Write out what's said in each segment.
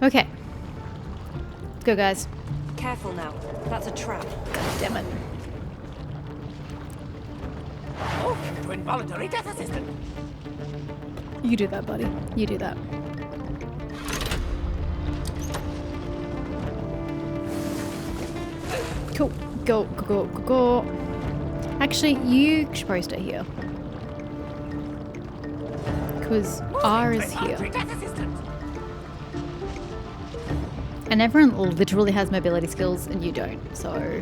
Okay. Let's go, guys. Careful now. That's a trap. God damn it. Oh, to involuntary death assistant. You do that, buddy. You do that. Cool. Go, go, go, go, go. Actually, you should probably stay here. Because R is here. And everyone literally has mobility skills and you don't. So,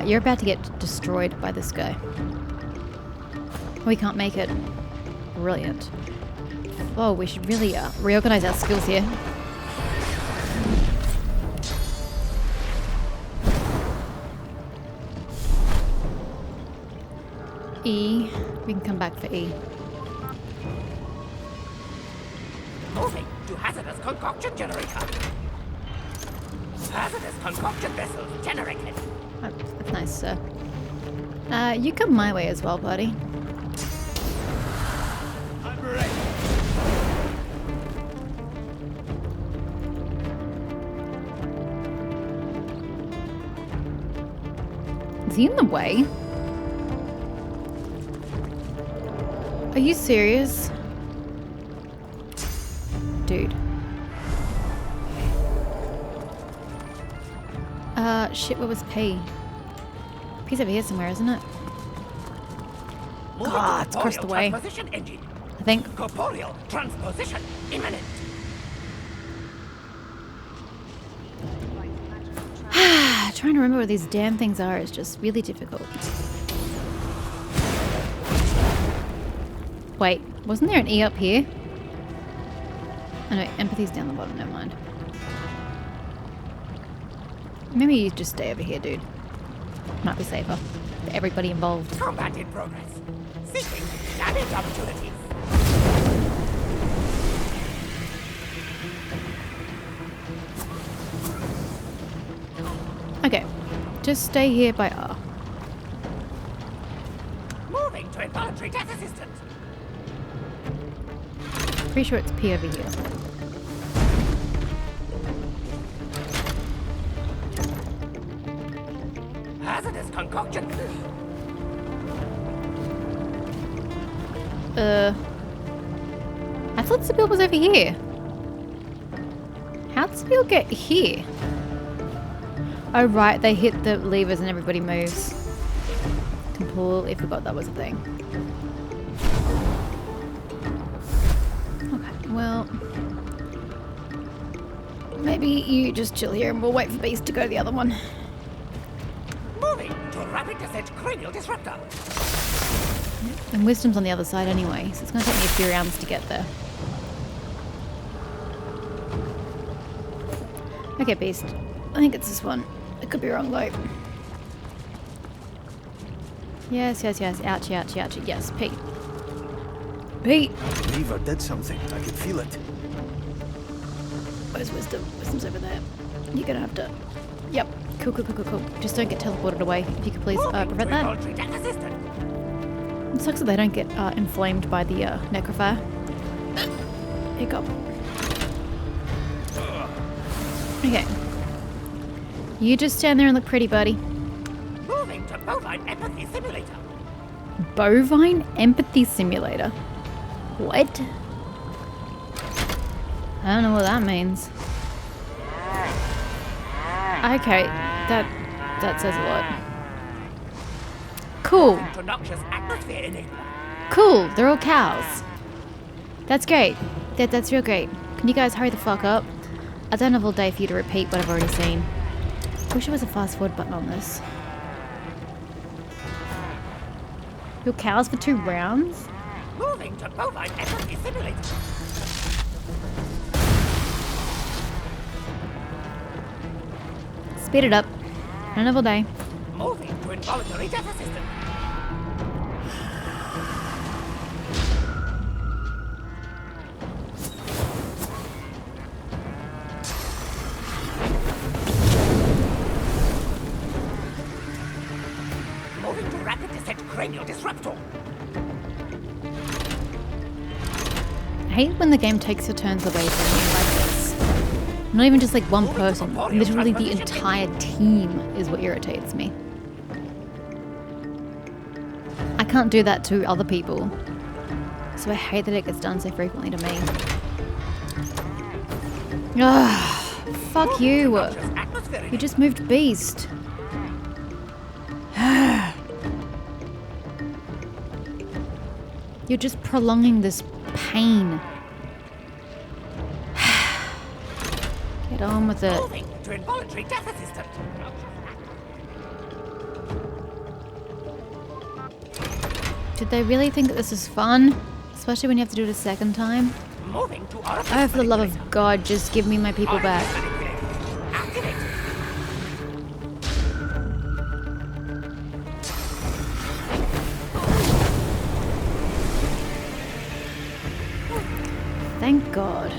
you're about to get destroyed by this guy. We can't make it. Brilliant. Oh, we should really reorganize our skills here. E. We can come back for E. Moving to hazardous concoction generator. Hazardous concoction vessels generated. Oh, that's nice, sir. You come my way as well, buddy. I'm ready. Is he in the way? Are you serious? Dude. Shit, what was P? P's over here somewhere, isn't it? Ah, it's across the way. Engine. I think. Corporeal transposition imminent. Trying to remember what these damn things are is just really difficult. Wait, wasn't there an E up here? Oh no, empathy's down the bottom, never mind. Maybe you just stay over here, dude. Might be safer for everybody involved. Combat in progress. Seeking damage opportunities. Okay, just stay here by R. Moving to involuntary death assistant. Pretty sure it's P over here. Hazardous concoction. I thought Sibyl was over here. How'd Sibyl get here? Oh right, they hit the levers and everybody moves. Completely forgot that was a thing. Okay, well... maybe you just chill here and we'll wait for Beast to go to the other one. Moving to rapid descent cranial disruptor. And Wisdom's on the other side anyway, so it's going to take me a few rounds to get there. Okay, Beast. I think it's this one. I could be wrong though. Yes, yes, yes. Ouchie, ouchie, ouchie. Yes, P. P! Lever did something. I could feel it. Where's Wisdom? Wisdom's over there. You're going to have to... Yep. Cool, cool, cool, cool, cool. Just don't get teleported away. If you could please prevent that. It sucks that they don't get inflamed by the necrophire. Hiccup. Okay. You just stand there and look pretty, buddy. Moving to bovine empathy simulator. Bovine empathy simulator? What? I don't know what that means. Okay, that says a lot. Cool. Cool, they're all cows. That's great. That's real great. Can you guys hurry the fuck up? I don't have all day for you to repeat what I've already seen. Wish there was a fast forward button on this. Your cows for 2 rounds? Moving to bovine empathy simulator. Speed it up. I don't have all day. Moving to involuntary death assistant. Moving to rapid descent cranial disruptor. I hate when the game takes your turns away from you like this. Not even just like one person. Literally the entire team is what irritates me. I can't do that to other people. So I hate that it gets done so frequently to me. Ugh, fuck you. You just moved beast. You're just prolonging this pain. Get on with it. Moving to involuntary death assistant. Did they really think that this is fun? Especially when you have to do it a second time? Moving to orifice Oh, for the love of manipulator. God, just give me my people back. Manipulator. Activate. Thank God.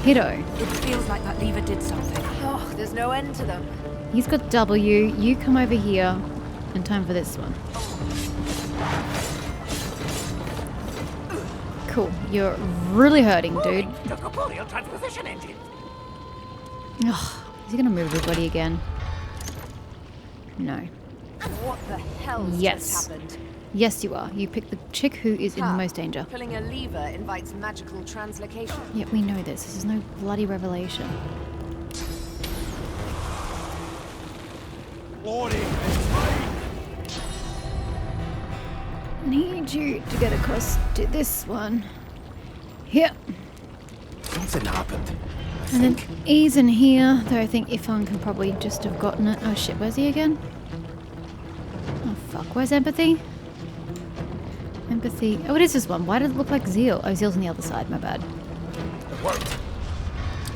Hito. It feels like that lever did something. Oh, there's no end to them. He's got W. You come over here. And time for this one. Cool. You're really hurting, dude. Moving to corporeal transposition engine. Ugh. Is he gonna move everybody again? No. What the hell's Yes. just happened? Yes, you are. You pick the chick who is in the most danger. Pulling a lever invites magical translocation. Yeah, we know this. This is no bloody revelation. Need you to get across to this one. Here. Something happened. And then E's in here, though I think Ifan can probably just have gotten it. Oh shit, where's he again? Oh fuck, where's Empathy? Empathy. Oh, what is this one? Why does it look like Zeal? Oh, Zeal's on the other side, my bad. It worked.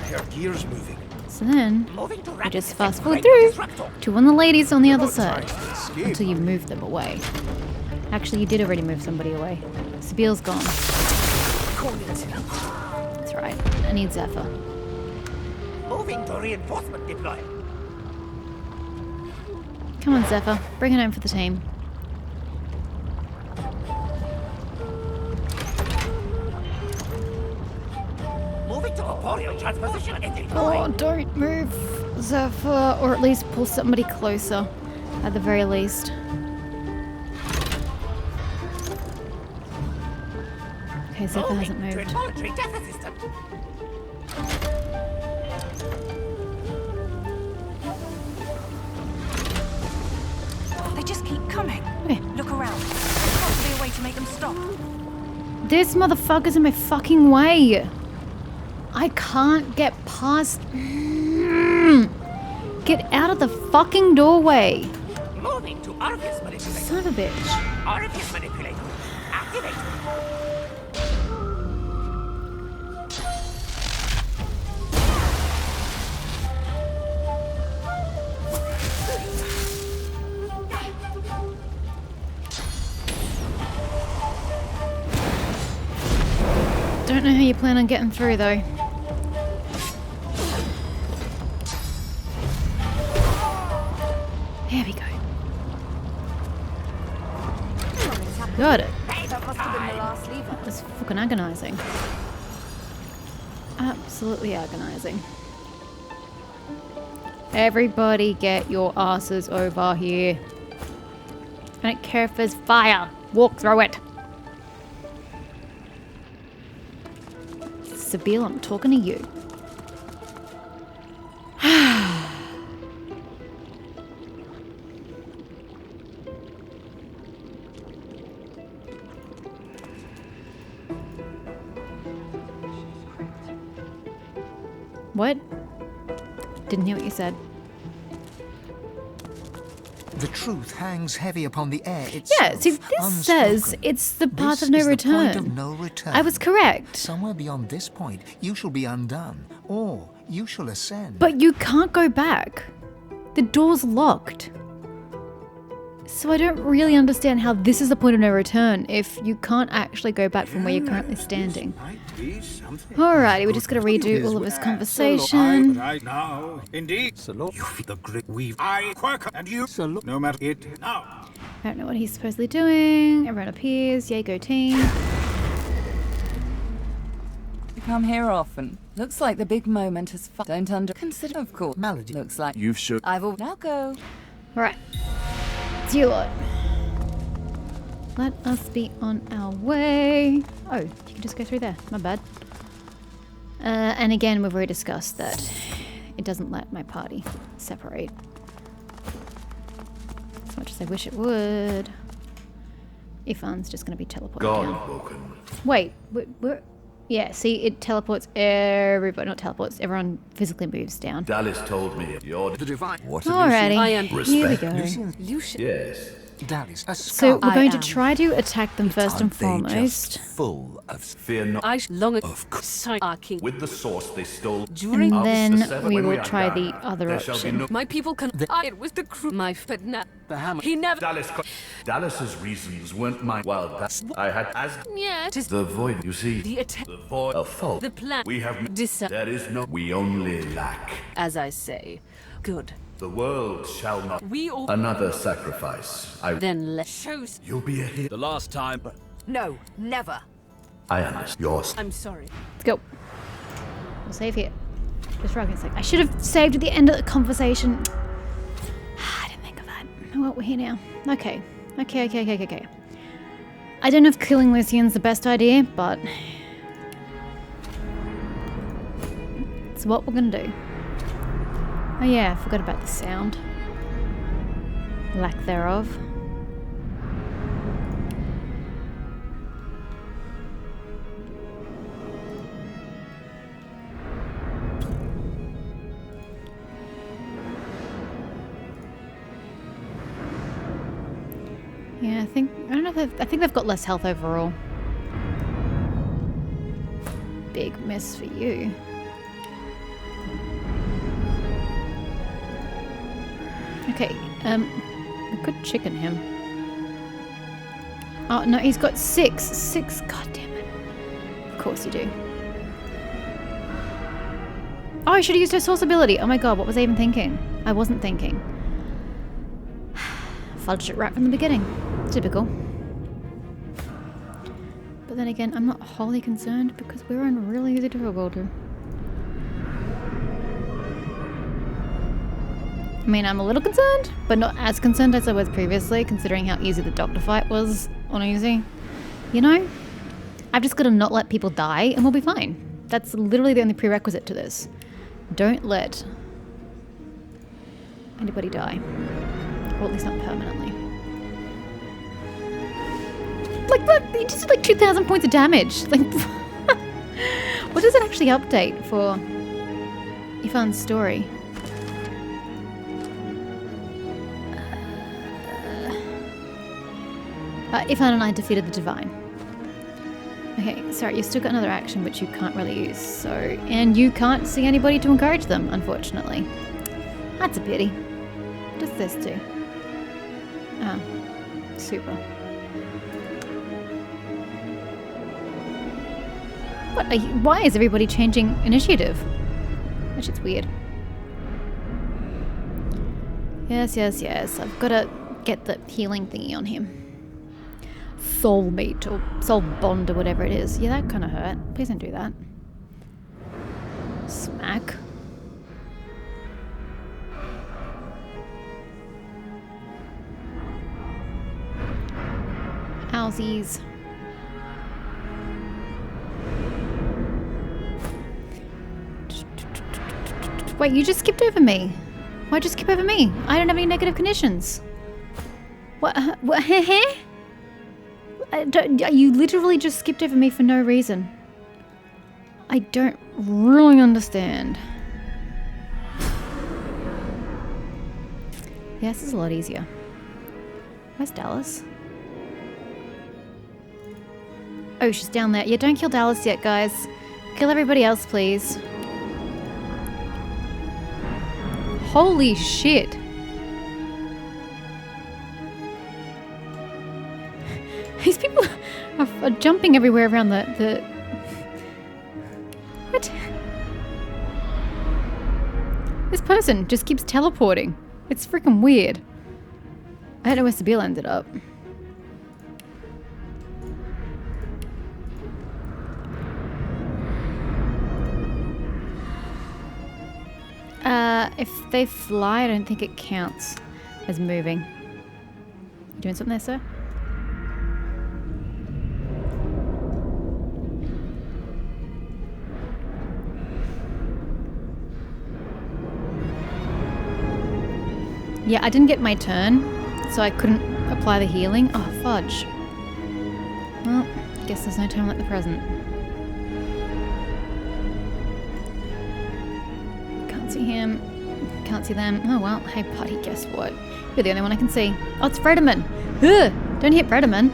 I heard gears moving. So then, Moving to you rapid just descent fast forward cranial through disruptor. to one of the ladies on the other Not side. trying to escape. Until you move them away. Actually, you did already move somebody away. Sabiel's gone. That's right. I need Zephyr. Moving to reinforcement deploy. Come on, Zephyr. Bring it home for the team. Moving to corporeal transposition engine. Oh, don't move, Zephyr. Or at least pull somebody closer. At the very least. Okay, Zephyr hasn't Moving to moved. involuntary death assistant. They just keep coming. Okay. Look around. There has to be a way to make them stop. This motherfucker's in my fucking way. I can't get past. Get out of the fucking doorway. Moving to orifice manipulator. Son of a bitch. Orifice manipulator. Activate. Don't know how you plan on getting through though. There we go. Got it. That must have been the last lever. That's fucking agonizing. Absolutely agonizing. Everybody get your asses over here. I don't care if there's fire. Walk through it. Sabil, I'm talking to you. What? Didn't hear what you said. The truth hangs heavy upon the air itself. Yeah, see, this says unspoken. it's the path This of no is the return. point of no return. I was correct. Somewhere beyond this point, you shall be undone, or you shall ascend. But you can't go back. The door's locked. So I don't really understand how this is the point of no return if you can't actually go back from where you're currently standing. Might be something. Alrighty, we're just gonna redo all of this conversation. Right now, indeed. Salute. You feel the great weave. I quirk and you Salute. no matter it now. I don't know what he's supposedly doing. Everyone appears. Yay, go team. Come here often. Looks like the big moment has don't consider, of course. Malady. Looks like You've shown. I've all now go. Right. See you lot. Let us be on our way. Oh, you can just go through there. My bad. And again, we've already discussed that it doesn't let my party separate. As much as I wish it would. Ifan's just going to be teleported down. Wait, we're... Yeah, see, it teleports everybody, not teleports, everyone physically moves down. Dallas told me you're The divine. What Alrighty, I am here we go. Lucian. Yes. Dallas. A So skull. we're going to am. try to attack them first and Aren't they foremost. just full of Fear not. I long Of course. our king. With the source they stole. During And After then the seven, we when will are try done, the other there shall be option. no- My people can. It was the crew. My but now The hammer. he never. Dallas's reasons weren't mine. Well, that's I had as Yeah, it is the void. You see, the attack. the void, a fault. The plan. We have. Decide. There is no. We only lack. As I say, good. The world shall not. We all Another sacrifice. then let shows. You'll be a hero. The last time. No, never. I understand. Yours. I'm sorry. Let's go. We'll save here. Just for argument's sake. I should have saved at the end of the conversation. I didn't think of that. Oh, well, we're here now. Okay. Okay. I don't know if killing Lucian's the best idea, but it's what we're gonna do. Oh yeah, I forgot about the sound. Lack thereof. Yeah, I don't know if I think they've got less health overall. Big miss for you. Okay, we could chicken him. Oh no, he's got 6. 6, god damn it. Of course you do. Oh, I should have used her source ability. Oh my god, what was I even thinking? I wasn't thinking. Fudged it right from the beginning. Typical. But then again, I'm not wholly concerned because we're on really easy difficulty. I mean, I'm a little concerned, but not as concerned as I was previously, considering how easy the doctor fight was on easy. You know? I've just got to not let people die and we'll be fine. That's literally the only prerequisite to this. Don't let anybody die. Or at least not permanently. Like, look, he just did like 2,000 points of damage. Like, what does it actually update for Ifan's story? Ifan and I defeated the Divine. Okay, sorry, you've still got another action which you can't really use, so... And you can't see anybody to encourage them, unfortunately. That's a pity. What does this do? Ah, super. What are you, why is everybody changing initiative? That shit's weird. Yes. I've got to get the healing thingy on him. Soul meat or soul bond or whatever it is. Yeah, that kind of hurt. Please don't do that. Smack. Owsies. Wait, you just skipped over me. Why'd you skip over me? I don't have any negative conditions. What? You literally just skipped over me for no reason. I don't really understand. Yeah, this is a lot easier. Where's Dallas? Oh, she's down there. Yeah, don't kill Dallas yet, guys. Kill everybody else, please. Holy shit. These people are jumping everywhere around the... What? This person just keeps teleporting. It's freaking weird. I don't know where Sabine ended up. If they fly, I don't think it counts as moving. You doing something there, sir? Yeah, I didn't get my turn, so I couldn't apply the healing. Oh, fudge. Well, guess there's no time like the present. Can't see him. Can't see them. Oh well, hey buddy, guess what? You're the only one I can see. Oh, it's Frederman! Ugh! Don't hit Frederman.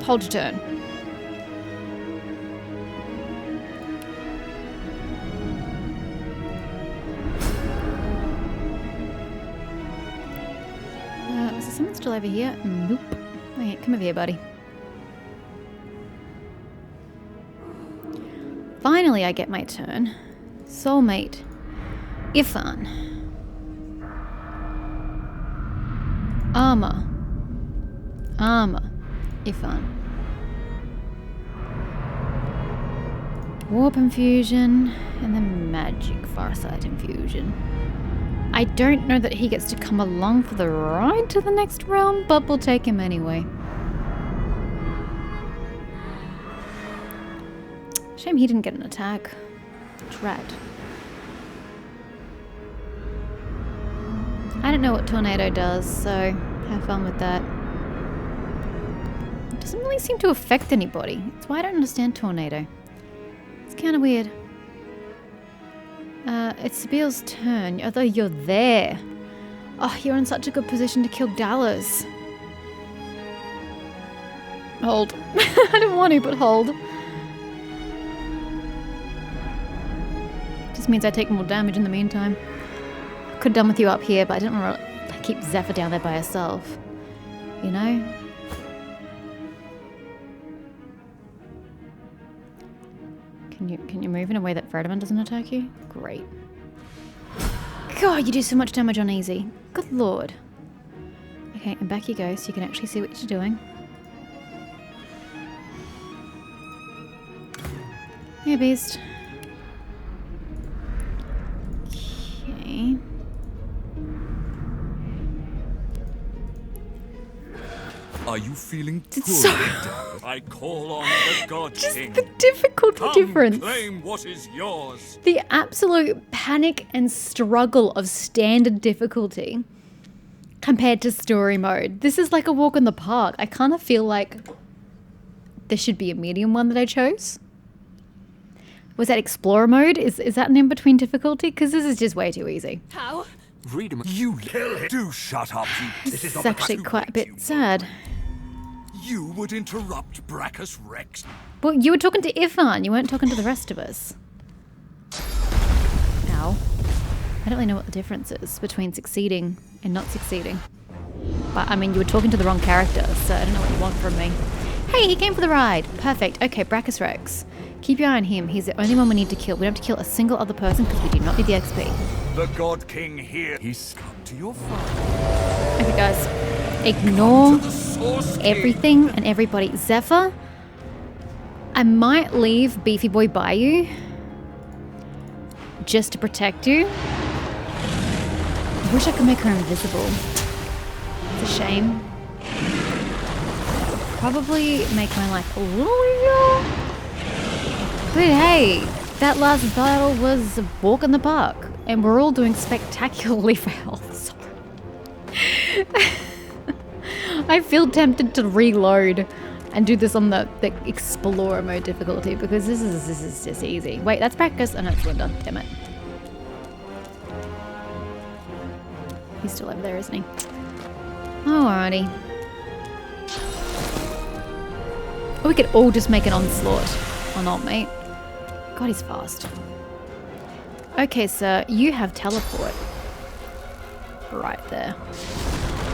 Hold your turn. Is there someone still over here? Nope. Okay, come over here, buddy. Finally, I get my turn. Soulmate. Ifan. Armor. Armor. Ifan. Warp infusion. And then magic farsight infusion. I don't know that he gets to come along for the ride to the next realm, but we'll take him anyway. Shame he didn't get an attack. Drat. I don't know what Tornado does, so have fun with that. It doesn't really seem to affect anybody. That's why I don't understand Tornado. It's kind of weird. It's Sabiel's turn, although you're there. Oh, you're in such a good position to kill Dallas. Hold. I didn't want to, but hold. Just means I take more damage in the meantime. Could have done with you up here, but I didn't want to keep Zephyr down there by herself. You know? Can you move in a way that Frederman doesn't attack you? Great. God, you do so much damage on easy. Good lord. Okay, and back you go so you can actually see what you're doing. Here, beast. Okay. Are you feeling It's poor? so- I call on the God Just King. the difficulty Come, difference. claim what is yours. The absolute panic and struggle of standard difficulty compared to story mode. This is like a walk in the park. I kind of feel like there should be a medium one that I chose. Was that explorer mode? Is that an in-between difficulty? Because this is just way too easy. How? Read him. You kill him. Do shut up, you. This is actually quite a bit sad. You would interrupt Brachus Rex. Well, you were talking to Ifan. You weren't talking to the rest of us. Ow. I don't really know what the difference is between succeeding and not succeeding. But, I mean, you were talking to the wrong character, so I don't know what you want from me. Hey, he came for the ride. Perfect. Okay, Brachus Rex. Keep your eye on him. He's the only one we need to kill. We don't have to kill a single other person because we do not need the XP. The God King here. He's come to your father. Okay, guys. Ignore To the Source King. everything and everybody. Zephyr, I might leave Beefy Boy by you just to protect you. I wish I could make her invisible. It's a shame. Probably make my life a little easier. But hey, that last battle was a walk in the park, and we're all doing spectacularly for health. So I feel tempted to reload and do this on the explorer mode difficulty because this is just easy. Wait, that's Brachus. Oh no, it's Linda. Damn it. He's still over there, isn't he? Alrighty. Or we could all just make an onslaught. Or not, mate. God, he's fast. Okay, sir, you have teleport. Right there.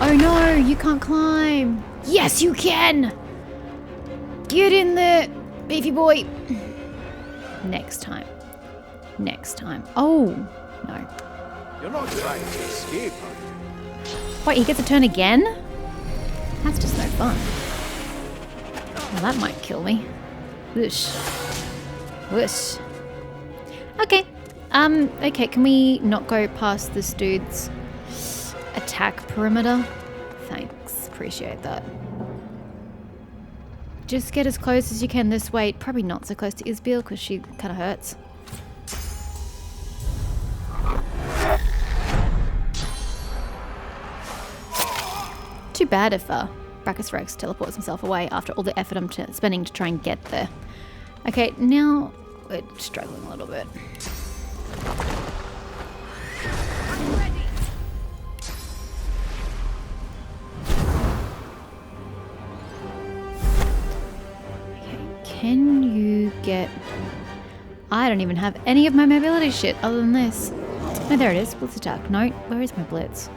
Oh no, you can't climb. Yes, you can! Get in there, beefy boy. Next time. Next time. Oh, no. You're not trying to escape, are you? Wait, he gets a turn again? That's just no fun. Well, that might kill me. Oosh. Whoosh. Okay. Okay, can we not go past this dude's attack perimeter? Thanks. Appreciate that. Just get as close as you can this way. Probably not so close to Isabel because she kind of hurts. Too bad if Brachus Rex teleports himself away after all the effort I'm spending to try and get there. Okay, now we're struggling a little bit. Can you get... I don't even have any of my mobility shit other than this. Oh, there it is. Blitz attack. No, where is my blitz?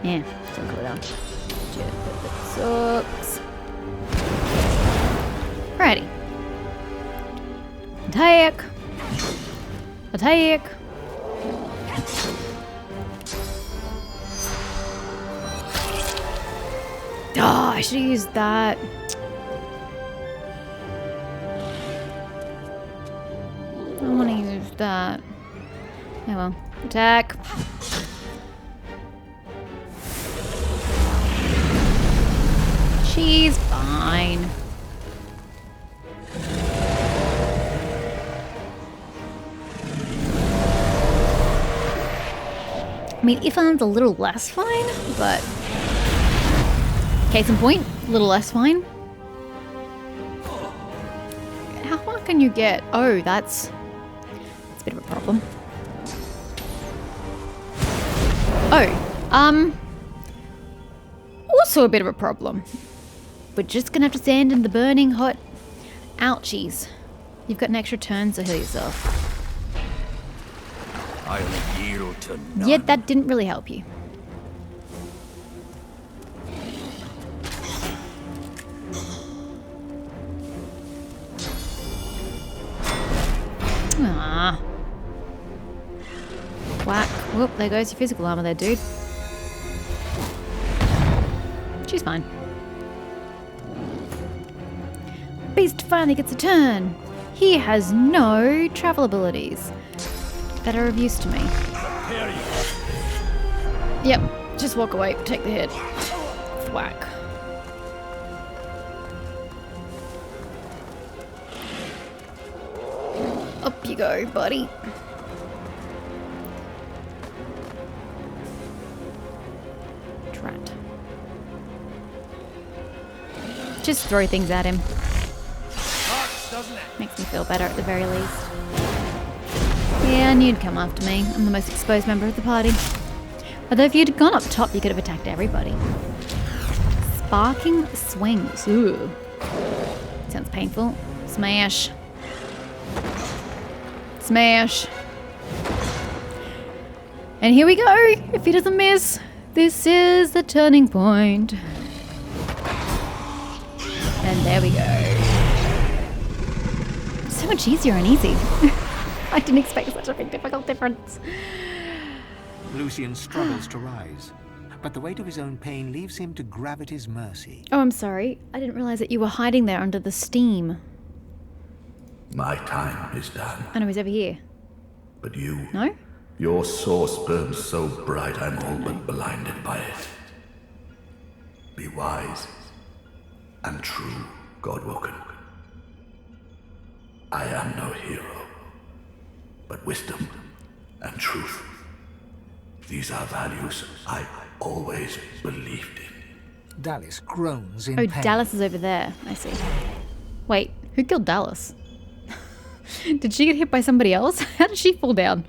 Yeah, don't go down. Sucks. Righty. Attack! Attack! Oh, I should have used that. I want to use that. Oh well. Attack. She's fine. I mean, Ifan's a little less fine, but... Case in point, a little less fine. How far can you get? Oh, that's a bit of a problem. Oh, also a bit of a problem. We're just gonna have to stand in the burning hot ouchies. You've got an extra turn, so heal yourself. I'll yield to none. Yet that didn't really help you. Ah. Whack. Whoop, there goes your physical armor there, dude. She's fine. Beast finally gets a turn. He has no travel abilities that are of use to me. Yep, just walk away, take the hit. Whack. Up you go, buddy. Drat. Just throw things at him. Makes me feel better at the very least. Yeah, I knew you'd come after me. I'm the most exposed member of the party. Although if you'd gone up top, you could have attacked everybody. Sparking swings. Ooh. Sounds painful. Smash. Smash. And here we go. If he doesn't miss, this is the turning point. And there we go. So much easier and easy. I didn't expect such a big difficult difference. Lucian struggles to rise, but the weight of his own pain leaves him to gravity's mercy. Oh, I'm sorry. I didn't realize that you were hiding there under the steam. My time is done. I know he's over here. But you... No? Your source burns so bright I'm all but blinded by it. Be wise and true, Godwoken. I am no hero, but wisdom and truth. These are values I always believed in. Dallas groans in Oh, pain. Dallas is over there. I see. Wait, who killed Dallas? Did she get hit by somebody else? How did she fall down?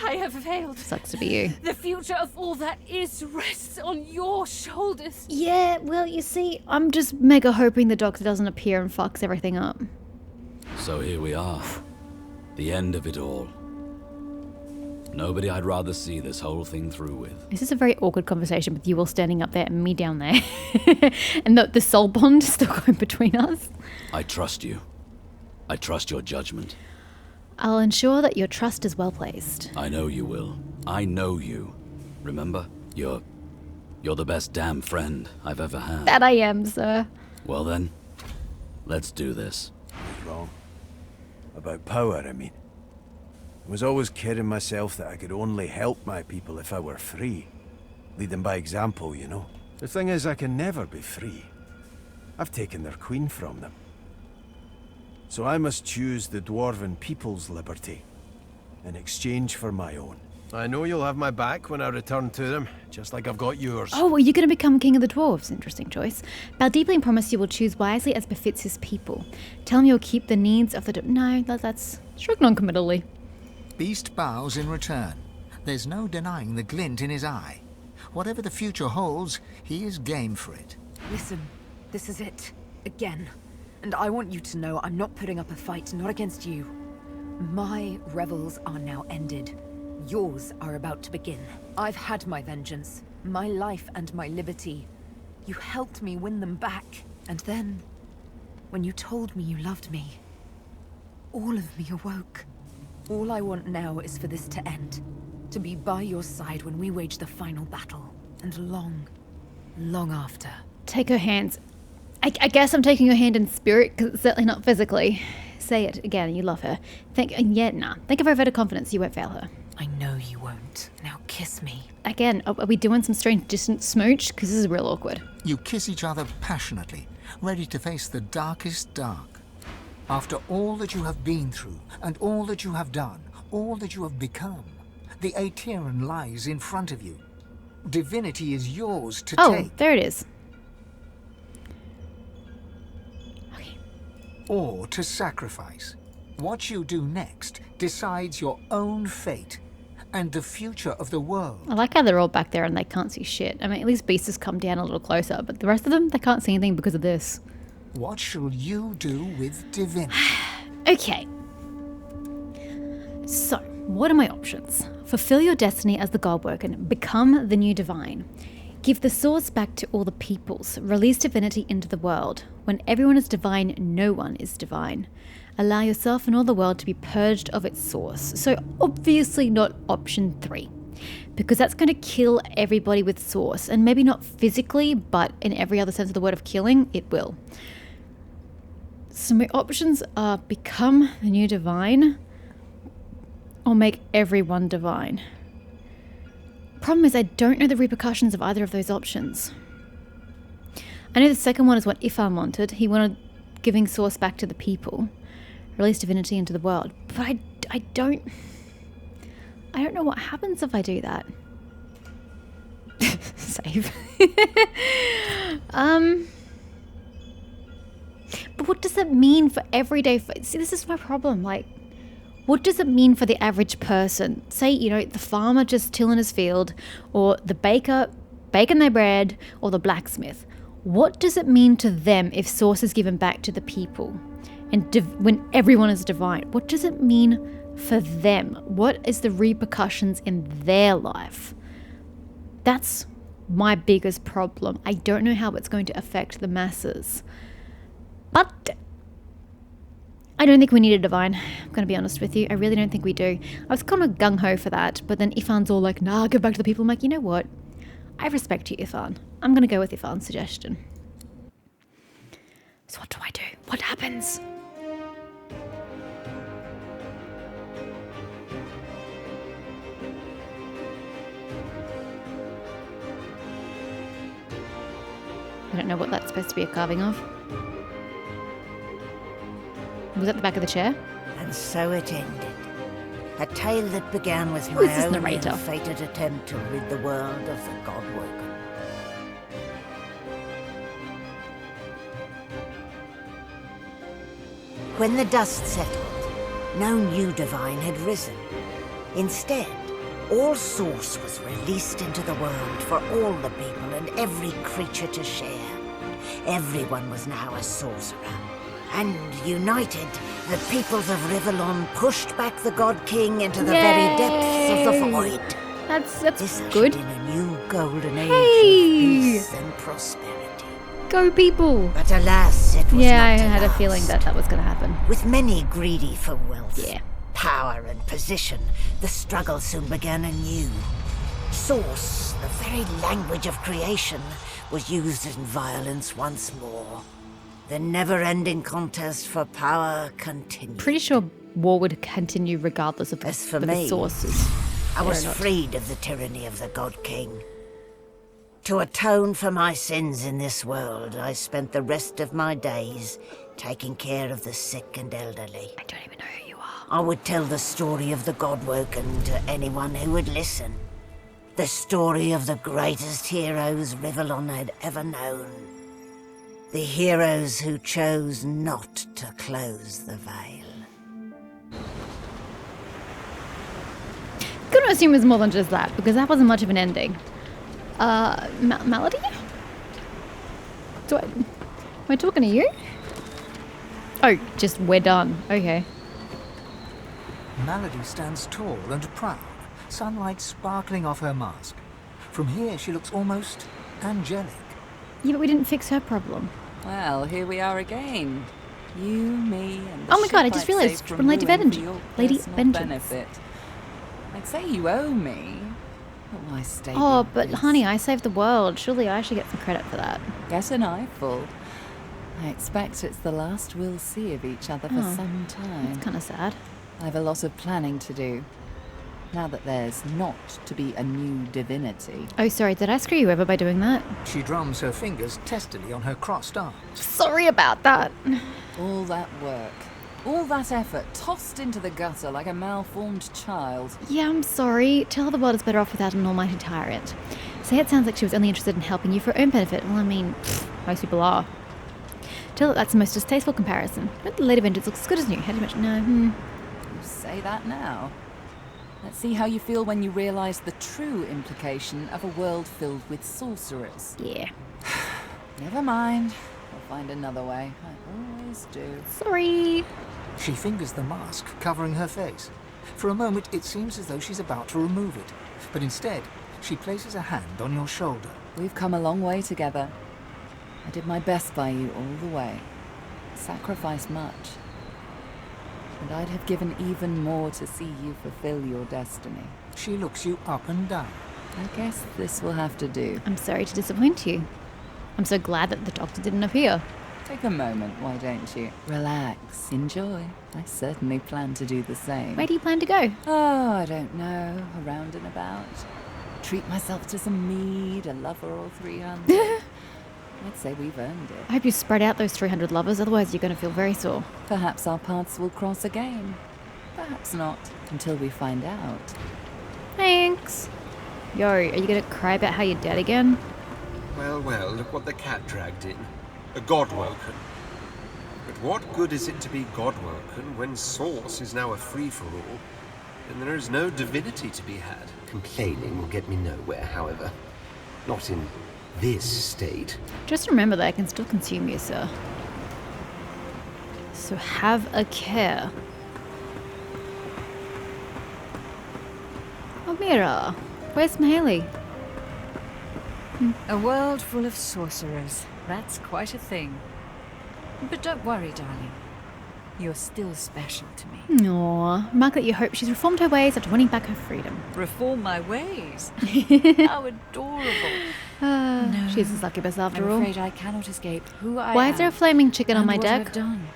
I have failed. Sucks to be you. The future of all that is rests on your shoulders. Yeah, well, you see, I'm just mega hoping the doctor doesn't appear and fucks everything up. So here we are. The end of it all. Nobody I'd rather see this whole thing through with. This is a very awkward conversation with you all standing up there and me down there. And the soul bond is still going between us. I trust you. I trust your judgment. I'll ensure that your trust is well placed. I know you will. I know you. Remember? You're the best damn friend I've ever had. That I am, sir. Well then, let's do this. Wrong. About power, I mean. I was always kidding myself that I could only help my people if I were free. Lead them by example, you know. The thing is, I can never be free. I've taken their queen from them. So I must choose the dwarven people's liberty in exchange for my own. I know you'll have my back when I return to them, just like I've got yours. Oh, are you going to become king of the dwarves? Interesting choice. Bow deeply and promise you will choose wisely as befits his people. Tell him you'll keep the needs of the... No, that's... Shrug non-committally. Beast bows in return. There's no denying the glint in his eye. Whatever the future holds, he is game for it. Listen, this is it. Again. And I want you to know I'm not putting up a fight, not against you. My revels are now ended. Yours are about to begin. I've had my vengeance, my life and my liberty. You helped me win them back. And then, when you told me you loved me, all of me awoke. All I want now is for this to end. To be by your side when we wage the final battle. And long, long after. Take her hands. I guess I'm taking your hand in spirit, because it's certainly not physically. Say it again, you love her. Think of her vote of confidence, you won't fail her. I know you won't. Now kiss me. Again, are we doing some strange distant smooch? Because this is real awkward. You kiss each other passionately, ready to face the darkest dark. After all that you have been through, and all that you have done, all that you have become, the Aetheran lies in front of you. Divinity is yours to take. Oh, there it is. Okay. Or to sacrifice. What you do next decides your own fate and the future of the world. I like how they're all back there and they can't see shit. I mean, at least Beast has come down a little closer, but the rest of them, they can't see anything because of this. What shall you do with Divinity? Okay. So, what are my options? Fulfill your destiny as the Godwoken. Become the new divine. Give the swords back to all the peoples. Release divinity into the world. When everyone is divine, no one is divine. Allow yourself and all the world to be purged of its source. So obviously not option 3. Because that's going to kill everybody with source. And maybe not physically, but in every other sense of the word of killing, it will. So my options are become the new divine or make everyone divine. Problem is I don't know the repercussions of either of those options. I know the second one is what Ifan wanted. He wanted giving source back to the people. Release divinity into the world. But I don't know what happens if I do that. Save. But what does that mean for everyday... See, this is my problem. Like, what does it mean for the average person? Say, the farmer just tilling his field, or the baker baking their bread, or the blacksmith. What does it mean to them if source is given back to the people? And when everyone is divine, what does it mean for them? What is the repercussions in their life? That's my biggest problem. I don't know how it's going to affect the masses. But I don't think we need a divine. I'm going to be honest with you. I really don't think we do. I was kind of gung-ho for that, but then Ifan's all like, nah, give back to the people. I'm like, you know what? I respect you, Ifan. I'm going to go with Ifan's suggestion. So what do I do? What happens? I don't know what that's supposed to be a carving of. Was that the back of the chair? And so it ended. A tale that began with Who is my this own narrator? ill-fated attempt to rid the world of the Godwoken. When the dust settled, no new divine had risen. Instead, all source was released into the world for all the people and every creature to share. Everyone was now a sorcerer. And united, the peoples of Rivellon pushed back the God King into the very depths of the void. That's this good. In a new golden age Hey! of peace and prosperity. Go people! But alas, it was Yeah, not I to had a last. feeling that was going to happen. With many greedy for wealth, Yeah. power and position, the struggle soon began anew. Source, the very language of creation, was used in violence once more. The never-ending contest for power continued. Pretty sure war would continue regardless of As for the me, sources. I was Or not. freed of the tyranny of the God King. To atone for my sins in this world, I spent the rest of my days taking care of the sick and elderly. I don't even know who you are. I would tell the story of the Godwoken to anyone who would listen. The story of the greatest heroes Rivellon had ever known. The heroes who chose not to close the veil. Gonna assume it's more than just that, because that wasn't much of an ending. Melody? Am I talking to you? Oh, just we're done. Okay. Melody stands tall and proud, sunlight sparkling off her mask. From here, she looks almost angelic. Yeah, but we didn't fix her problem. Well, here we are again. You, me, and the Oh my god, I ship just I'd realised saved from from Lady ruin for Vengeance. your Lady personal Vengeance. benefit. I'd say you owe me, but why stay? Oh, being but this? honey, I saved the world. Surely I should get some credit for that. Get an eyeful. I expect it's the last we'll see of each other for Oh, some time. It's kind of sad. I've a lot of planning to do. Now that there's not to be a new divinity. Oh, sorry, did I screw you over by doing that? She drums her fingers testily on her crossed arms. Sorry about that. All that work, all that effort tossed into the gutter like a malformed child. Yeah, I'm sorry. Tell her the world is better off without an almighty tyrant. Say it sounds like she was only interested in helping you for her own benefit. Well, I mean, most people are. Tell her that's the most distasteful comparison. But the Lady Vengeance looks as good as new. How do you mention? No, You say that now. Let's see how you feel when you realise the true implication of a world filled with sorcerers. Yeah. Never mind. I'll find another way. I always do. Sorry. She fingers the mask covering her face. For a moment, it seems as though she's about to remove it. But instead, she places a hand on your shoulder. We've come a long way together. I did my best by you all the way. Sacrificed much. And I'd have given even more to see you fulfill your destiny. She looks you up and down. I guess this will have to do. I'm sorry to disappoint you. I'm so glad that the doctor didn't appear. Take a moment, why don't you? Relax, enjoy. I certainly plan to do the same. Where do you plan to go? Oh, I don't know. Around and about. Treat myself to some mead, a lover or 300. I'd say we've earned it. I hope you spread out those 300 lovers, otherwise you're going to feel very sore. Perhaps our paths will cross again. Perhaps not, until we find out. Thanks. Yo, are you going to cry about how you're dead again? Well, well, look what the cat dragged in. A Godwoken. But what good is it to be Godwoken when Source is now a free-for-all, and there is no divinity to be had? Complaining will get me nowhere, however. Not in this state. Just remember that I can still consume you, sir. So have a care. Oh, Mira. Where's Mahaley? A world full of sorcerers. That's quite a thing. But don't worry, darling. You're still special to me. Aw, remark that you hope she's reformed her ways after winning back her freedom. Reform my ways? How adorable. No, She's a succubus after I'm all. afraid I cannot escape who I am. Why is there a flaming chicken on and my what deck? I've done.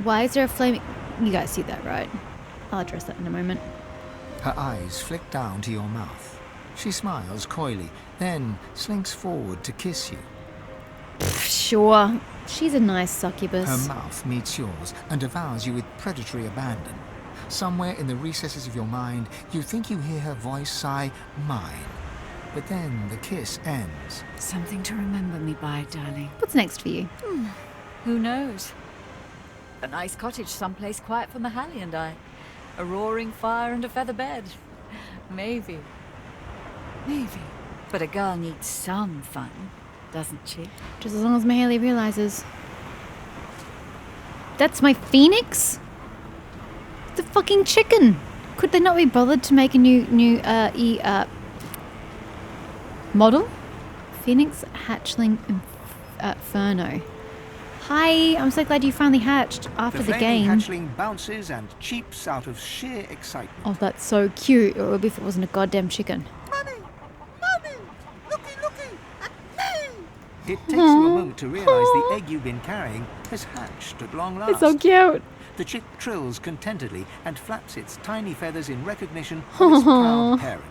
Why is there a flaming... You guys see that, right? I'll address that in a moment. Her eyes flick down to your mouth. She smiles coyly, then slinks forward to kiss you. Sure. She's a nice succubus. Her mouth meets yours and devours you with predatory abandon. Somewhere in the recesses of your mind, you think you hear her voice sigh, mine. But then the kiss ends. Something to remember me by, darling. What's next for you? Who knows? A nice cottage someplace quiet for Mahaley and I. A roaring fire and a feather bed. Maybe. Maybe. But a girl needs some fun, doesn't she? Just as long as Mahaley realizes. That's my phoenix? The fucking chicken! Could they not be bothered to make a new model? Phoenix Hatchling Inferno. Hi, I'm so glad you finally hatched after the game. The flaming hatchling bounces and cheeps out of sheer excitement. Oh, that's so cute. It would be if it wasn't a goddamn chicken. Mummy! Mummy! Looky, looky! At me! It takes you a moment to realize the egg you've been carrying has hatched at long last. It's so cute. The chick trills contentedly and flaps its tiny feathers in recognition of its proud parent.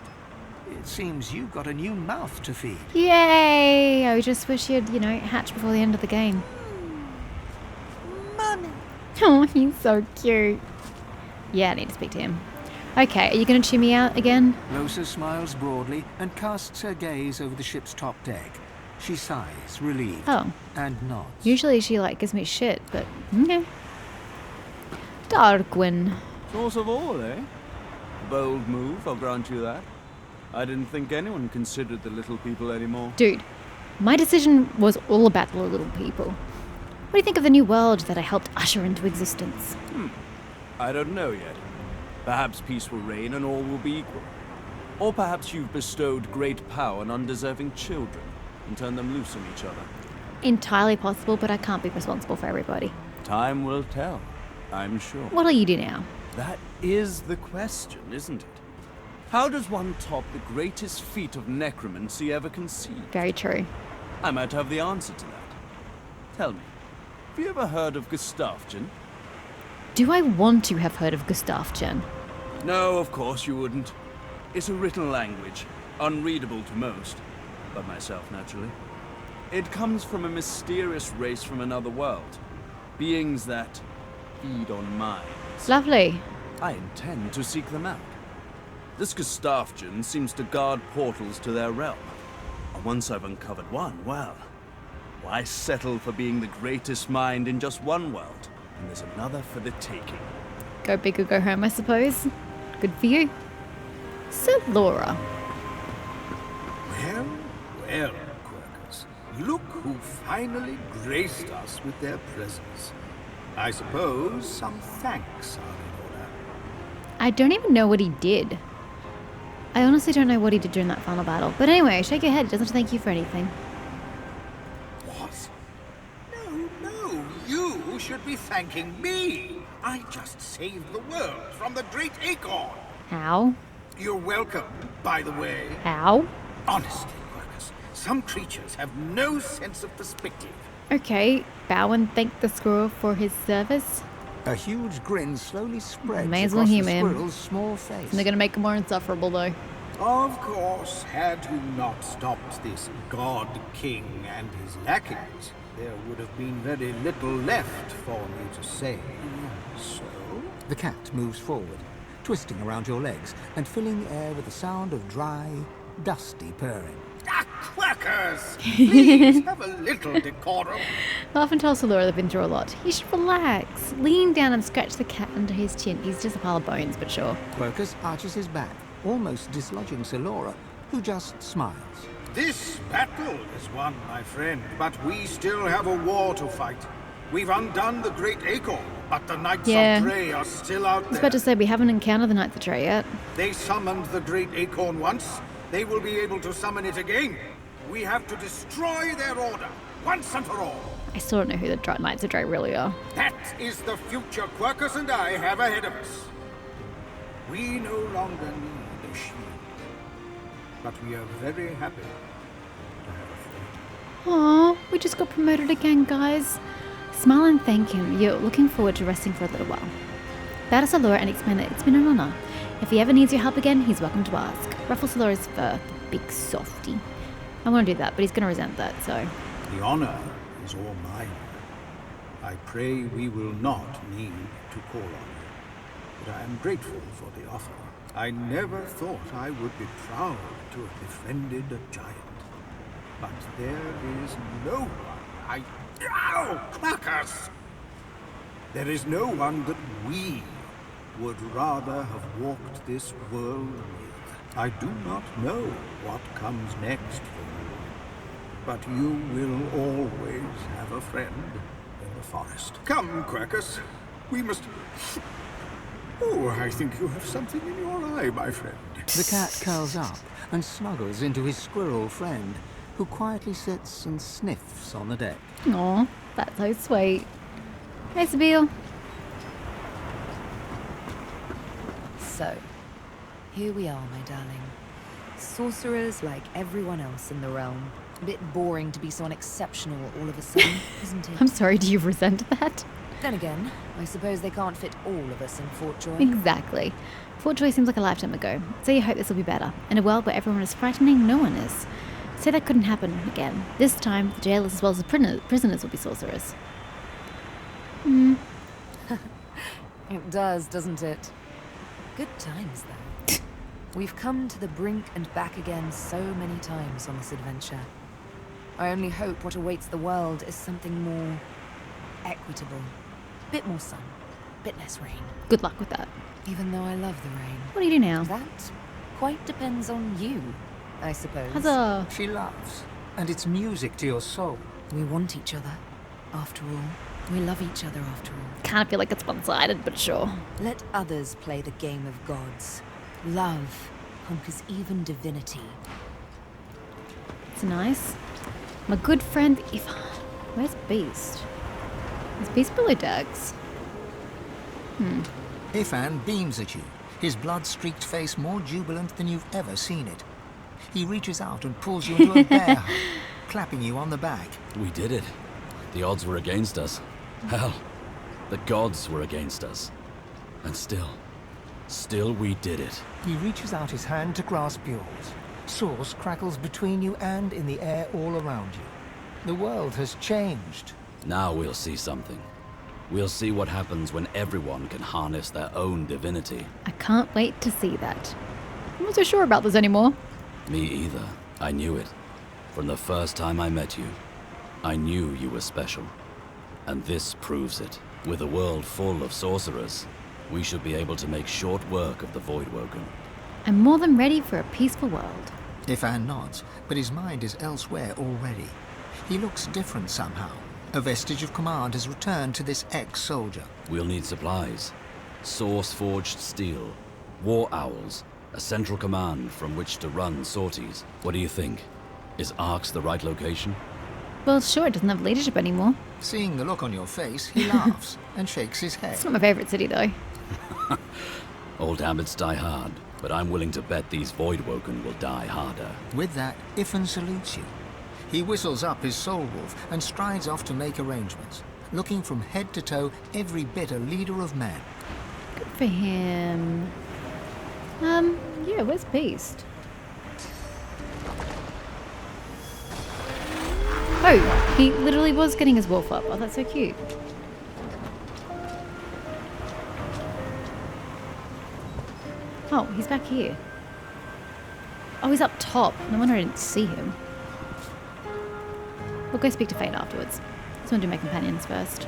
It seems you've got a new mouth to feed. Yay! I just wish you'd, hatch before the end of the game. Mummy. Oh, he's so cute. Yeah, I need to speak to him. Okay, are you going to chew me out again? Rosa smiles broadly and casts her gaze over the ship's top deck. She sighs, relieved, and nods. Usually she, gives me shit, but okay. Darkwyn. Source of all, eh? Bold move, I'll grant you that. I didn't think anyone considered the little people anymore. Dude, my decision was all about the little people. What do you think of the new world that I helped usher into existence? I don't know yet. Perhaps peace will reign and all will be equal. Or perhaps you've bestowed great power on undeserving children and turned them loose on each other. Entirely possible, but I can't be responsible for everybody. Time will tell, I'm sure. What'll you do now? That is the question, isn't it? How does one top the greatest feat of necromancy ever conceived? Very true. I might have the answer to that. Tell me, have you ever heard of Gustafchen? Do I want to have heard of Gustafchen? No, of course you wouldn't. It's a written language, unreadable to most, but myself naturally. It comes from a mysterious race from another world. Beings that feed on minds. Lovely. I intend to seek them out. This Gustafchen seems to guard portals to their realm. And once I've uncovered one, well, why settle for being the greatest mind in just one world? And there's another for the taking. Go big or go home, I suppose. Good for you. So, Laura. Well, well, Quirkers. Look who finally graced us with their presence. I suppose some thanks are in order. I don't even know what he did. I honestly don't know what he did during that final battle. But anyway, shake your head. It doesn't thank you for anything. What? No, you should be thanking me. I just saved the world from the Great Acorn. How? You're welcome, by the way. How? Honestly, Quirkers, some creatures have no sense of perspective. Okay, bow and thank the squirrel for his service. A huge grin slowly spreads May as well across the humour him. squirrel's small face. They're gonna make him more insufferable, though. Of course, had you not stopped this God King and his lackeys, there would have been very little left for me to say. So? The cat moves forward, twisting around your legs and filling the air with the sound of dry, dusty purring. Quirkers! Please have a little decorum. Laugh and tell Laura they've been through a lot. You should relax. Lean down and scratch the cat under his chin. He's just a pile of bones, but sure. Quirkers arches his back, almost dislodging Laura, who just smiles. This battle is won, my friend, but we still have a war to fight. We've undone the Great Acorn, but the Knights of Dre are still out there. I was about to say, we haven't encountered the Knights of Dre yet. They summoned the Great Acorn once. They will be able to summon it again. We have to destroy their order, once and for all. I still don't know who the Knights of Dre really are. That is the future Quirkers and I have ahead of us. We no longer need a shield, but we are very happy to have a friend. Aw, we just got promoted again, guys. Smile and thank him. You're looking forward to resting for a little while. Bow to Solora and explain that it's been an honor. If he ever needs your help again, he's welcome to ask. Ruffle Solora's fur, the big softy. I want to do that, but he's going to resent that, so... The honor is all mine. I pray we will not need to call on you, but I am grateful for the offer. I never thought I would be proud to have befriended a giant, but there is no one Ow! Quirkers! There is no one that we would rather have walked this world with. I do not know what comes next for you, but you will always have a friend in the forest. Come, Quirkers. We must... Oh, I think you have something in your eye, my friend. The cat curls up and snuggles into his squirrel friend, who quietly sits and sniffs on the deck. Aw, that's so sweet. Hey, Sabine. So, here we are, my darling. Sorcerers like everyone else in the realm. A bit boring to be so unexceptional all of a sudden, isn't it? I'm sorry, do you resent that? Then again, I suppose they can't fit all of us in Fort Joy. Exactly. Fort Joy seems like a lifetime ago, so you hope this will be better. In a world where everyone is frightening, no one is. Say that couldn't happen again. This time, the jailers as well as the prisoners will be sorcerers. It does, doesn't it? Good times, though. We've come to the brink and back again so many times on this adventure. I only hope what awaits the world is something more equitable. Bit more sun, bit less rain. Good luck with that. Even though I love the rain. What do you do now? That quite depends on you, I suppose. Huzzah! She loves, and it's music to your soul. We want each other, after all. We love each other, after all. Kind of feel like it's one-sided, but sure. Let others play the game of gods. Love conquers even divinity. It's nice. My good friend Ivan. Where's Beast? Is Beast below decks? Ifan beams at you, his blood-streaked face more jubilant than you've ever seen it. He reaches out and pulls you into a bear hug, clapping you on the back. We did it. The odds were against us. Hell, the gods were against us. And still we did it. He reaches out his hand to grasp yours. Source crackles between you and in the air all around you. The world has changed. Now we'll see something. We'll see what happens when everyone can harness their own divinity. I can't wait to see that. I'm not so sure about this anymore. Me either. I knew it. From the first time I met you, I knew you were special. And this proves it. With a world full of sorcerers, we should be able to make short work of the Voidwoken. I'm more than ready for a peaceful world. Ifan nods, but his mind is elsewhere already. He looks different somehow. A vestige of command has returned to this ex-soldier. We'll need supplies. Source-forged steel, war owls, a central command from which to run sorties. What do you think? Is Arx the right location? Well, sure, it doesn't have leadership anymore. Seeing the look on your face, he laughs and shakes his head. It's not my favorite city, though. Old habits die hard, but I'm willing to bet these Voidwoken will die harder. With that, Ifan salutes you. He whistles up his soul wolf and strides off to make arrangements, looking from head to toe every bit a leader of men. Good for him. Yeah, where's Beast? Oh, he literally was getting his wolf up. Oh, that's so cute. Oh, he's back here. Oh, he's up top. No wonder I didn't see him. We'll go speak to Fate afterwards. Just want to do my companions first.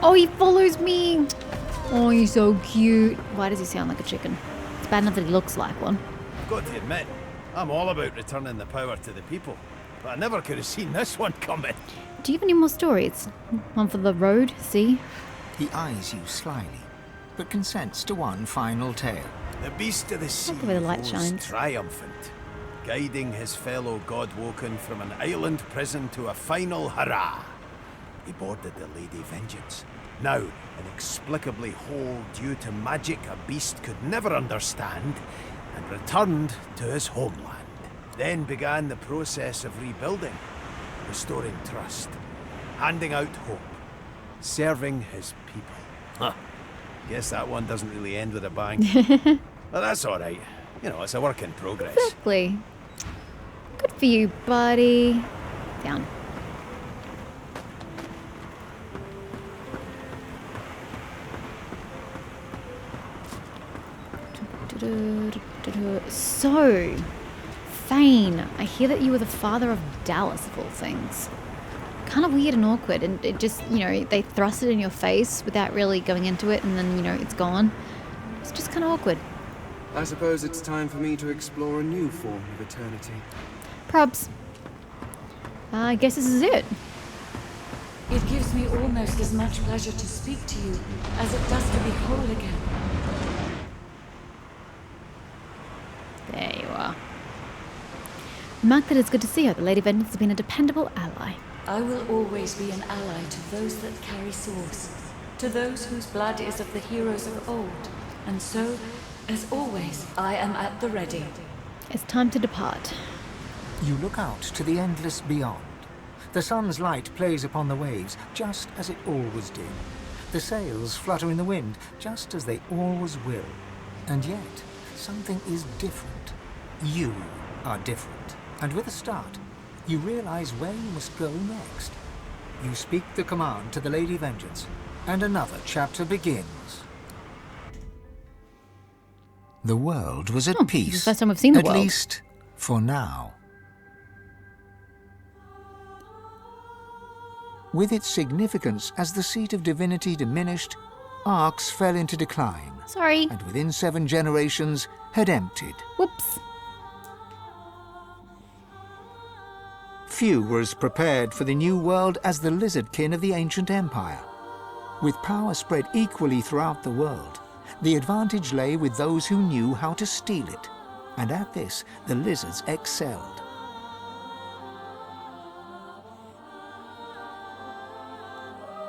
Oh, he follows me! Oh, he's so cute. Why does he sound like a chicken? It's bad enough that he looks like one. I've got to admit, I'm all about returning the power to the people. But I never could have seen this one coming. Do you have any more stories? One for the road, sea? He eyes you slyly, but consents to one final tale. The beast of the sea the way the light rose shines. triumphant, guiding his fellow Godwoken from an island prison to a final hurrah. He boarded the Lady Vengeance, now inexplicably whole due to magic a beast could never understand, and returned to his homeland. Then began the process of rebuilding, restoring trust, handing out hope, serving his people. Huh. Guess that one doesn't really end with a bang. But that's alright. You know, it's a work in progress. Exactly. Good for you, buddy. Down. So, Thane, I hear that you were the father of Dallas, of all things. Kind of weird and awkward, and it just, you know, they thrust it in your face without really going into it, and then, you know, it's gone. It's just kind of awkward. I suppose it's time for me to explore a new form of eternity. Probs. I guess this is it. It gives me almost as much pleasure to speak to you as it does to be whole again. There you are. Mark that it's good to see her. The Lady Vengeance has been a dependable ally. I will always be an ally to those that carry swords, to those whose blood is of the heroes of old. And so, as always, I am at the ready. It's time to depart. You look out to the endless beyond. The sun's light plays upon the waves, just as it always did. The sails flutter in the wind, just as they always will. And yet, something is different. You are different. And with a start, you realize where you must go next. You speak the command to the Lady Vengeance, and another chapter begins. The world was at peace. This is the first time we've seen the world. At least, for now. With its significance as the seat of divinity diminished, Arx fell into decline. Sorry. And within 7 generations had emptied. Whoops. Few were as prepared for the new world as the lizardkin of the ancient empire. With power spread equally throughout the world, the advantage lay with those who knew how to steal it. And at this, the lizards excelled.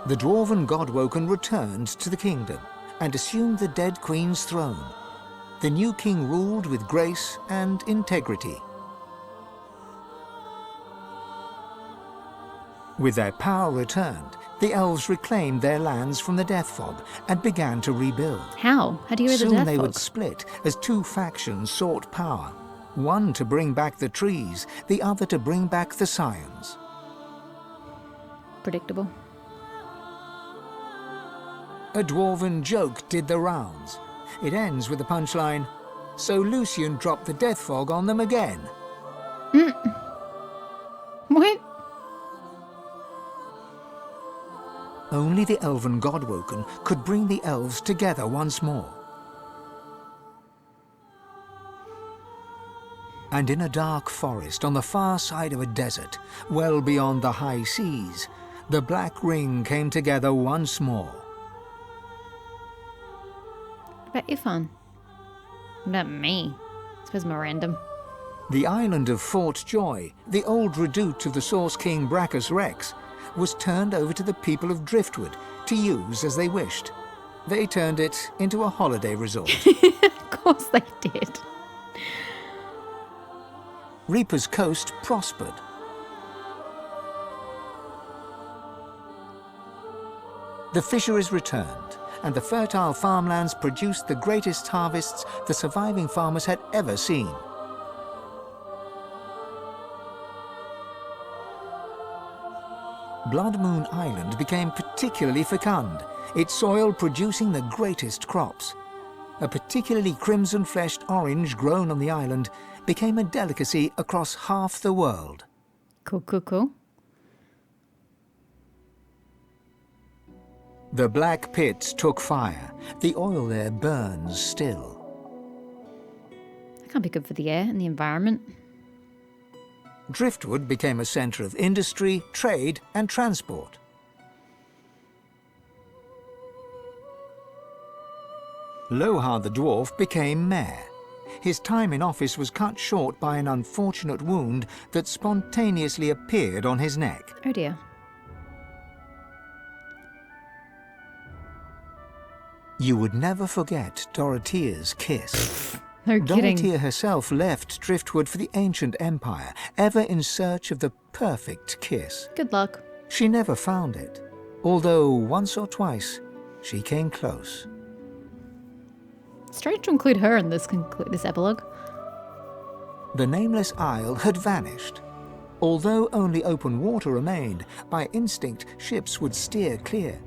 The dwarven Godwoken returned to the kingdom and assumed the dead queen's throne. The new king ruled with grace and integrity. With their power returned, the elves reclaimed their lands from the Death Fog and began to rebuild. How? How do you get rid of the Soon Death they Fog? would split as 2 factions sought power. One to bring back the trees, the other to bring back the scions. Predictable. A dwarven joke did the rounds. It ends with the punchline, "So Lucian dropped the Death Fog on them again." What? Only the elven Godwoken could bring the elves together once more. And in a dark forest on the far side of a desert, well beyond the high seas, the Black Ring came together once more. What about Ifan? What about me? I suppose I'm random. The island of Fort Joy, the old redoute of the Source King Brachus Rex, was turned over to the people of Driftwood to use as they wished. They turned it into a holiday resort. Of course they did. Reaper's Coast prospered. The fisheries returned, and the fertile farmlands produced the greatest harvests the surviving farmers had ever seen. Blood Moon Island became particularly fecund, its soil producing the greatest crops. A particularly crimson-fleshed orange grown on the island became a delicacy across half the world. Cool, cool, cool. The black pits took fire. The oil there burns still. That can't be good for the air and the environment. Driftwood became a centre of industry, trade, and transport. Lohar the dwarf became mayor. His time in office was cut short by an unfortunate wound that spontaneously appeared on his neck. Oh dear. You would never forget Dorothea's kiss. No kidding. Dorothea herself left Driftwood for the ancient empire, ever in search of the perfect kiss. Good luck. She never found it, although once or twice she came close. Strange to include her in this epilogue. The nameless isle had vanished. Although only open water remained, by instinct ships would steer clear.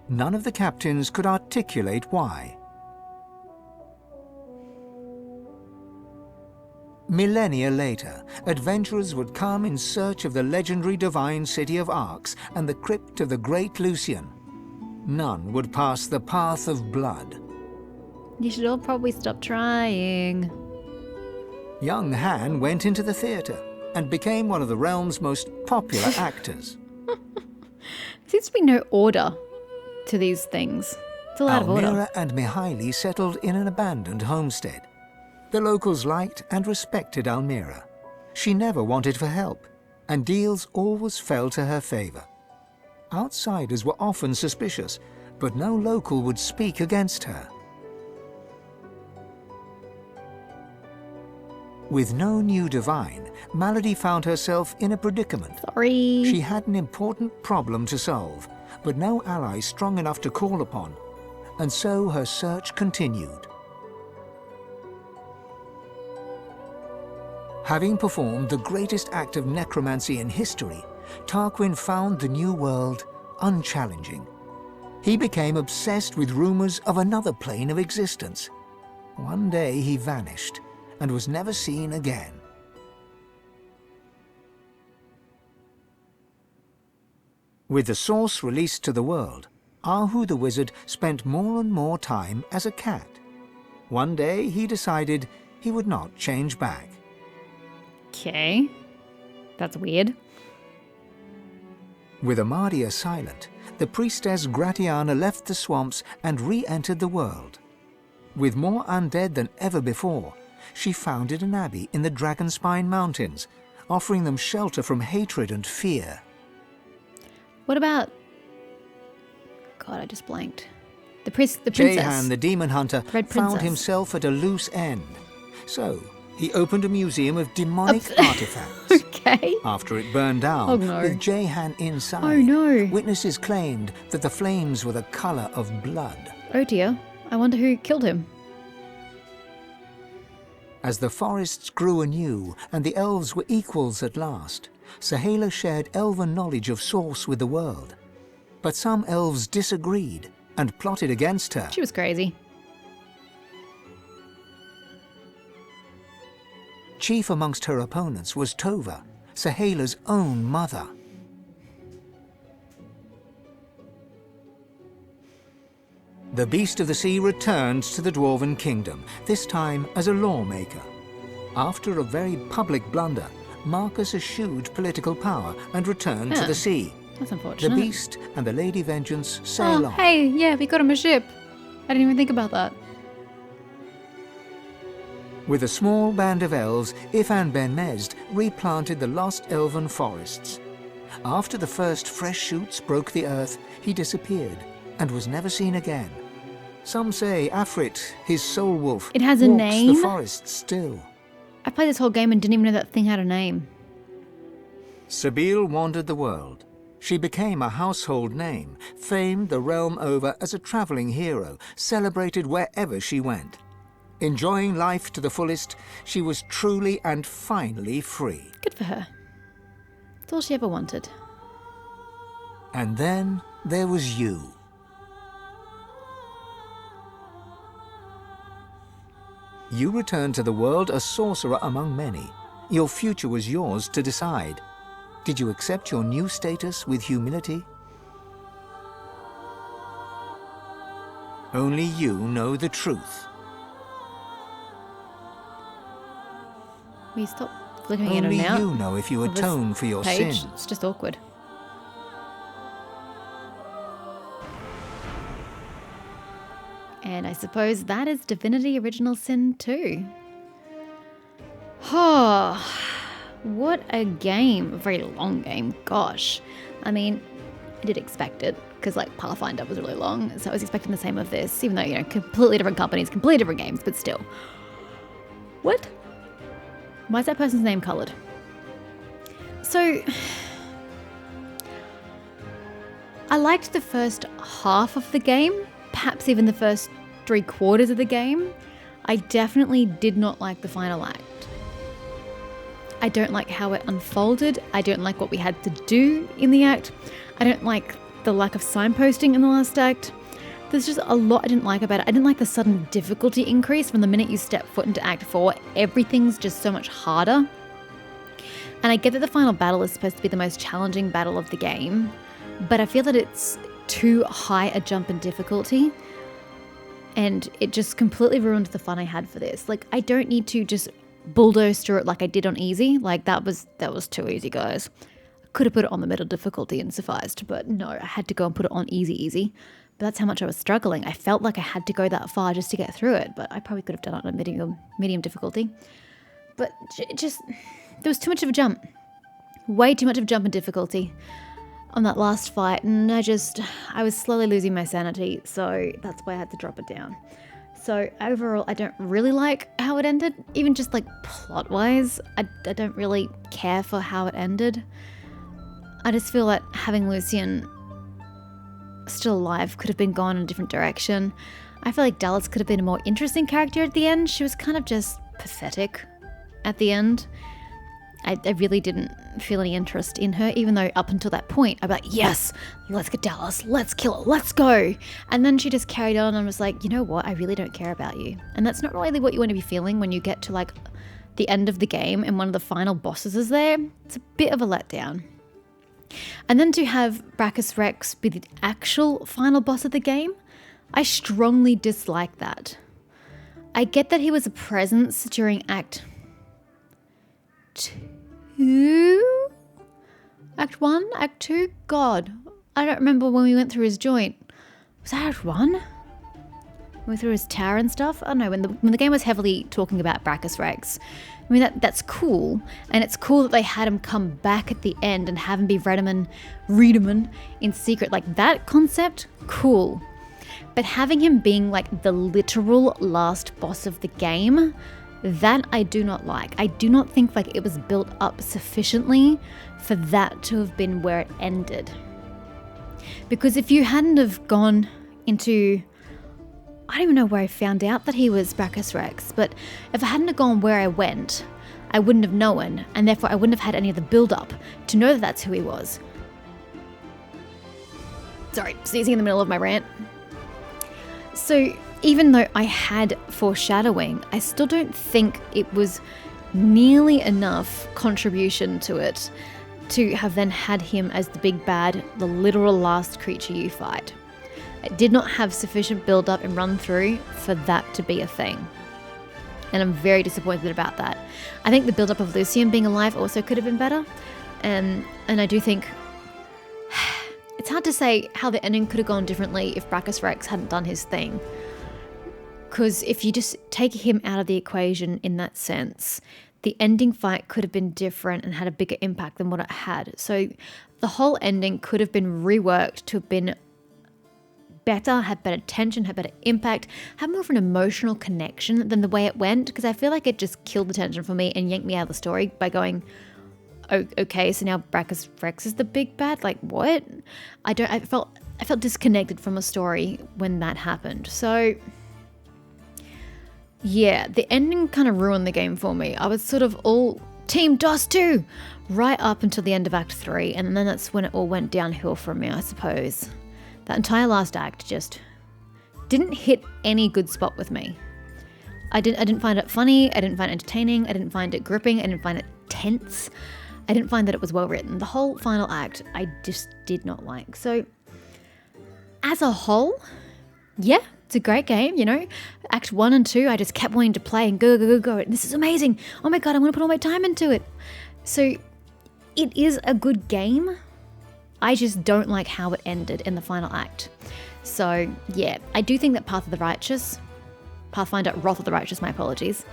None of the captains could articulate why. Millennia later, adventurers would come in search of the legendary divine city of Arx and the crypt of the great Lucian. None would pass the path of blood. You should all probably stop trying. Young Han went into the theatre and became one of the realm's most popular actors. There seems to be no order to these things. It's all out of order. Almira and Mihaili settled in an abandoned homestead. The locals liked and respected Almira. She never wanted for help, and deals always fell to her favor. Outsiders were often suspicious, but no local would speak against her. With no new divine, Malady found herself in a predicament. Sorry. She had an important problem to solve, but no ally strong enough to call upon, and so her search continued. Having performed the greatest act of necromancy in history, Tarquin found the new world unchallenging. He became obsessed with rumors of another plane of existence. One day he vanished and was never seen again. With the source released to the world, Ahu the wizard spent more and more time as a cat. One day he decided he would not change back. Okay. That's weird. With Amadia silent, the priestess Gratiana left the swamps and re-entered the world. With more undead than ever before, she founded an abbey in the Dragonspine Mountains, offering them shelter from hatred and fear. What about... God, I just blanked. The princess. Jehan, the demon hunter, Red found princess. himself at a loose end. So, he opened a museum of demonic artifacts. Okay. After it burned down, Oh, no. with Jehan inside, Oh, no. witnesses claimed that the flames were the color of blood. Oh dear. I wonder who killed him. As the forests grew anew and the elves were equals at last, Sahala shared elven knowledge of source with the world. But some elves disagreed and plotted against her. She was crazy. Chief amongst her opponents was Tova, Sahala's own mother. The Beast of the Sea returned to the Dwarven Kingdom, this time as a lawmaker. After a very public blunder, Marcus eschewed political power and returned to Huh. the sea. That's The unfortunate. Beast and the Lady Vengeance sail Oh, on. hey, yeah, we got him a ship. I didn't even think about that. With a small band of elves, Ifan Ben Mezd replanted the lost elven forests. After the first fresh shoots broke the earth, he disappeared and was never seen again. Some say Afrit, his soul wolf, It has a walks name? the forests still. I played this whole game and didn't even know that thing had a name. Sabine wandered the world. She became a household name, famed the realm over as a traveling hero, celebrated wherever she went. Enjoying life to the fullest, she was truly and finally free. Good for her. That's all she ever wanted. And then there was you. You returned to the world a sorcerer among many. Your future was yours to decide. Did you accept your new status with humility? Only you know the truth. Will you stop flickering in Only and out? you know if you of this atone for your page? sin. It's just awkward. And I suppose that is Divinity Original Sin 2. Oh, what a game. A very long game, gosh. I mean, I did expect it, because like Pathfinder was really long, so I was expecting the same of this, even though, you know, completely different companies, completely different games, but still. What? Why is that person's name coloured? So, I liked the first half of the game, perhaps even the first 3/4 of the game. I definitely did not like the final act. I don't like how it unfolded. I don't like what we had to do in the act. I don't like the lack of signposting in the last act. There's just a lot I didn't like about it. I didn't like the sudden difficulty increase from the minute you step foot into Act 4. Everything's just so much harder. And I get that the final battle is supposed to be the most challenging battle of the game, but I feel that it's too high a jump in difficulty. And it just completely ruined the fun I had for this. Like, I don't need to just bulldoze through it like I did on easy. Like, that was too easy, guys. I could have put it on the middle difficulty and sufficed, but no, I had to go and put it on easy. But that's how much I was struggling. I felt like I had to go that far just to get through it, but I probably could have done it on medium difficulty. But just, there was too much of a jump. Way too much of a jump in difficulty on that last fight, and I was slowly losing my sanity, so that's why I had to drop it down. So overall, I don't really like how it ended. Even just like plot-wise, I don't really care for how it ended. I just feel like having Lucian still alive could have been gone in a different direction. I feel like Dallas could have been a more interesting character at the end. She was kind of just pathetic at the end. I really didn't feel any interest in her, even though up until that point, I'm like, yes, let's get Dallas, let's kill her, let's go. And then she just carried on and was like, you know what, I really don't care about you. And that's not really what you want to be feeling when you get to like the end of the game and one of the final bosses is there. It's a bit of a letdown. And then to have Brachus Rex be the actual final boss of the game, I strongly dislike that. I get that he was a presence during Act 2? Act 1? Act 2? God, I don't remember when we went through his joint. Was that Act 1? We went through his tower and stuff? I don't know, when the game was heavily talking about Brachus Rex. I mean, that's cool, and it's cool that they had him come back at the end and have him be Riedemann in secret. Like, that concept, cool. But having him being like the literal last boss of the game, that I do not like. I do not think like it was built up sufficiently for that to have been where it ended. Because if you hadn't have gone into, I don't even know where I found out that he was Brachus Rex, but if I hadn't have gone where I went, I wouldn't have known, and therefore I wouldn't have had any of the build up to know that that's who he was. Sorry, sneezing in the middle of my rant. So even though I had foreshadowing, I still don't think it was nearly enough contribution to it to have then had him as the big bad, the literal last creature you fight. It did not have sufficient build up and run through for that to be a thing. And I'm very disappointed about that. I think the build up of Lucian being alive also could have been better. And I do think it's hard to say how the ending could have gone differently if Brachus Rex hadn't done his thing. Because if you just take him out of the equation in that sense, the ending fight could have been different and had a bigger impact than what it had. So the whole ending could have been reworked to have been better, had better tension, had better impact, had more of an emotional connection than the way it went. Because I feel like it just killed the tension for me and yanked me out of the story by going, oh, okay, so now Brachus Rex is the big bad? Like, what? I felt disconnected from a story when that happened. So yeah, the ending kind of ruined the game for me. I was sort of all Team DOS 2 right up until the end of Act 3, and then that's when it all went downhill from me, I suppose. That entire last act just didn't hit any good spot with me. I didn't find it funny, I didn't find it entertaining, I didn't find it gripping, I didn't find it tense. I didn't find that it was well written. The whole final act, I just did not like. So, as a whole, yeah, it's a great game, you know. Act 1 and 2, I just kept wanting to play and go. This is amazing. Oh my god, I want to put all my time into it. So, it is a good game. I just don't like how it ended in the final act. So, yeah, I do think that Pathfinder Wrath of the Righteous, my apologies,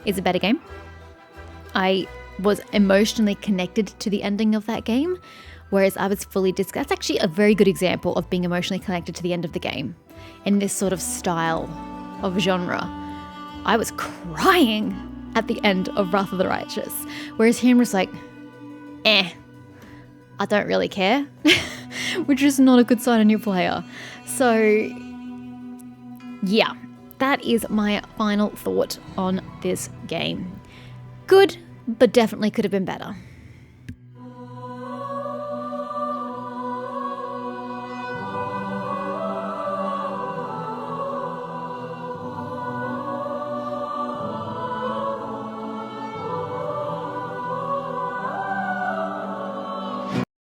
is a better game. I was emotionally connected to the ending of that game, whereas I was fully That's actually a very good example of being emotionally connected to the end of the game in this sort of style of genre. I was crying at the end of Wrath of the Righteous, whereas him was like, I don't really care, which is not a good sign in your player. So yeah, that is my final thought on this game. Good, but definitely could have been better.